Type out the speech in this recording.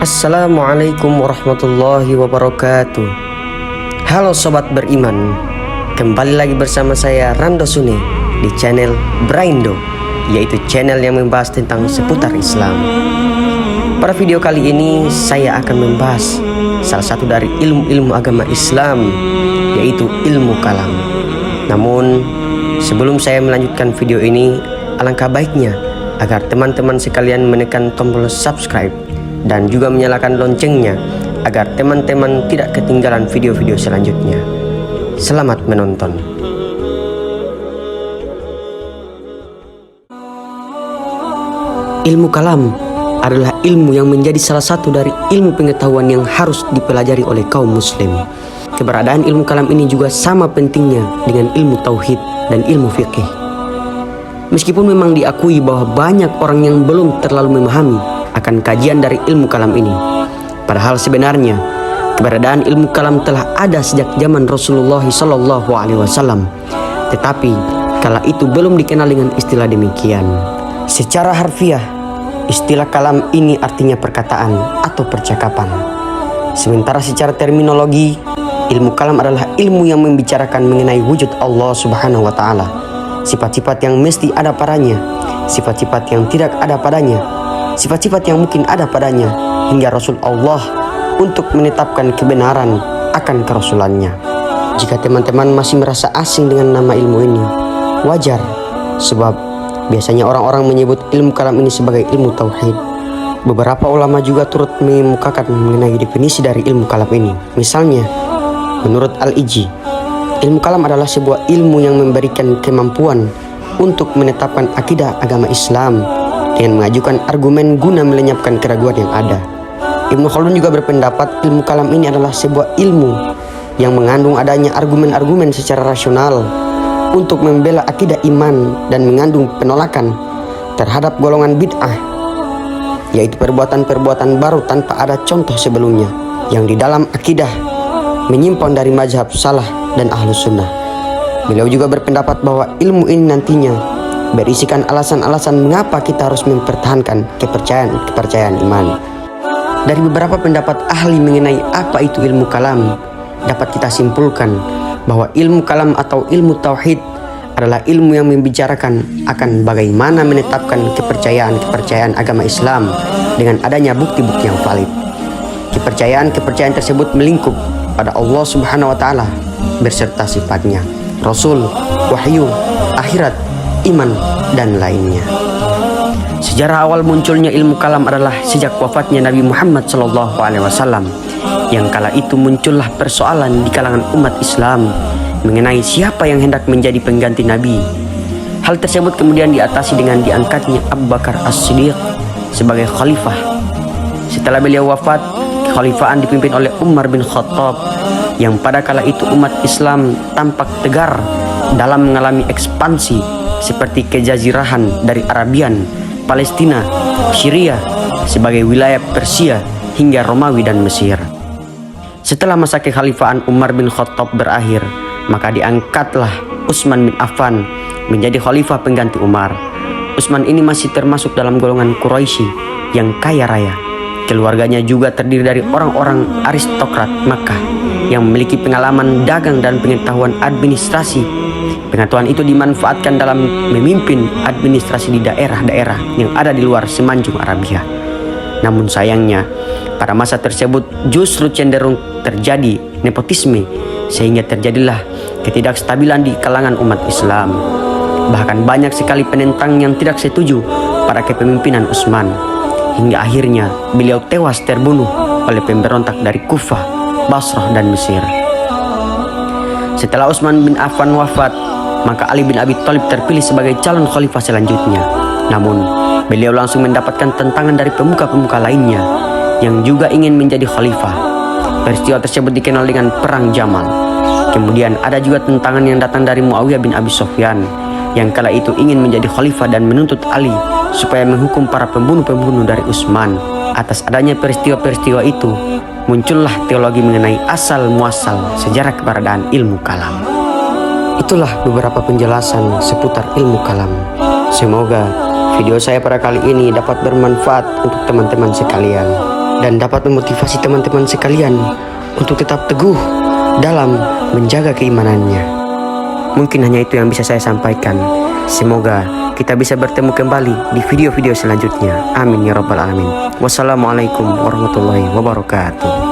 Assalamualaikum warahmatullahi wabarakatuh. Halo sobat beriman, kembali lagi bersama saya Rando Suni di channel Braindo, yaitu channel yang membahas tentang seputar Islam. Pada video kali ini saya akan membahas salah satu dari ilmu-ilmu agama Islam, yaitu ilmu kalam. Namun sebelum saya melanjutkan video ini, alangkah baiknya agar teman-teman sekalian menekan tombol subscribe dan juga menyalakan loncengnya agar teman-teman tidak ketinggalan video-video selanjutnya. Selamat menonton. Ilmu kalam adalah ilmu yang menjadi salah satu dari ilmu pengetahuan yang harus dipelajari oleh kaum muslim. Keberadaan ilmu kalam ini juga sama pentingnya dengan ilmu tauhid dan ilmu fikih. Meskipun memang diakui bahwa banyak orang yang belum terlalu memahami akan kajian dari ilmu kalam ini, padahal sebenarnya keberadaan ilmu kalam telah ada sejak zaman Rasulullah SAW. Tetapi kala itu belum dikenal dengan istilah demikian. Secara harfiah, istilah kalam ini artinya perkataan atau percakapan. Sementara secara terminologi, ilmu kalam adalah ilmu yang membicarakan mengenai wujud Allah Subhanahu wa Ta'ala, sifat-sifat yang mesti ada padanya, sifat-sifat yang tidak ada padanya, sifat-sifat yang mungkin ada padanya, hingga Rasul Allah untuk menetapkan kebenaran akan kerasulannya. Jika teman-teman masih merasa asing dengan nama ilmu ini, wajar, sebab biasanya orang-orang menyebut ilmu kalam ini sebagai ilmu tauhid. Beberapa ulama juga turut mengemukakan mengenai definisi dari ilmu kalam ini. Misalnya, menurut Al-Ijzi, ilmu kalam adalah sebuah ilmu yang memberikan kemampuan untuk menetapkan akidah agama Islam dengan mengajukan argumen guna melenyapkan keraguan yang ada. Ibnu Khaldun juga berpendapat ilmu kalam ini adalah sebuah ilmu yang mengandung adanya argumen-argumen secara rasional untuk membela akidah iman dan mengandung penolakan terhadap golongan bid'ah, yaitu perbuatan-perbuatan baru tanpa ada contoh sebelumnya yang di dalam akidah menyimpang dari mazhab salaf dan ahlus sunnah. Beliau juga berpendapat bahwa ilmu ini nantinya berisikan alasan-alasan mengapa kita harus mempertahankan kepercayaan iman. Dari beberapa pendapat ahli mengenai apa itu ilmu kalam, dapat kita simpulkan bahwa ilmu kalam atau ilmu tauhid adalah ilmu yang membicarakan akan bagaimana menetapkan kepercayaan agama Islam dengan adanya bukti-bukti yang valid. Kepercayaan tersebut melingkup pada Allah Subhanahu wa Ta'ala berserta sifatnya, Rasul, wahyu, akhirat, iman, dan lainnya. Sejarah awal munculnya ilmu kalam adalah sejak wafatnya Nabi Muhammad SAW, yang kala itu muncullah persoalan di kalangan umat Islam mengenai siapa yang hendak menjadi pengganti Nabi. Hal tersebut kemudian diatasi dengan diangkatnya Abu Bakar As-Siddiq sebagai khalifah. Setelah beliau wafat, kekhalifahan dipimpin oleh Umar bin Khattab, yang pada kala itu umat Islam tampak tegar dalam mengalami ekspansi seperti kejazirahan dari Arabian, Palestina, Syria sebagai wilayah Persia hingga Romawi dan Mesir. Setelah masa kekhalifahan Umar bin Khattab berakhir, maka diangkatlah Utsman bin Affan menjadi khalifah pengganti Umar. Utsman ini masih termasuk dalam golongan Quraisy yang kaya raya. Keluarganya juga terdiri dari orang-orang aristokrat Makkah yang memiliki pengalaman dagang dan pengetahuan administrasi. Pengetahuan itu dimanfaatkan dalam memimpin administrasi di daerah-daerah yang ada di luar semenanjung Arabia. Namun sayangnya, pada masa tersebut justru cenderung terjadi nepotisme, sehingga terjadilah ketidakstabilan di kalangan umat Islam. Bahkan banyak sekali penentang yang tidak setuju pada kepemimpinan Utsman, hingga akhirnya beliau tewas terbunuh oleh pemberontak dari Kufah, Basrah, dan Mesir. Setelah Utsman bin Affan wafat, maka Ali bin Abi Thalib terpilih sebagai calon khalifah selanjutnya. Namun, beliau langsung mendapatkan tentangan dari pemuka-pemuka lainnya yang juga ingin menjadi khalifah. Peristiwa tersebut dikenal dengan Perang Jamal. Kemudian ada juga tentangan yang datang dari Muawiyah bin Abi Sufyan, yang kala itu ingin menjadi khalifah dan menuntut Ali supaya menghukum para pembunuh-pembunuh dari Utsman. Atas adanya peristiwa-peristiwa itu, muncullah teologi mengenai asal muasal sejarah keberadaan ilmu kalam. Itulah beberapa penjelasan seputar ilmu kalam. Semoga video saya pada kali ini dapat bermanfaat untuk teman-teman sekalian dan dapat memotivasi teman-teman sekalian untuk tetap teguh dalam menjaga keimanannya. Mungkin hanya itu yang bisa saya sampaikan. Semoga kita bisa bertemu kembali di video-video selanjutnya. Amin ya rabbal alamin. Wassalamualaikum warahmatullahi wabarakatuh.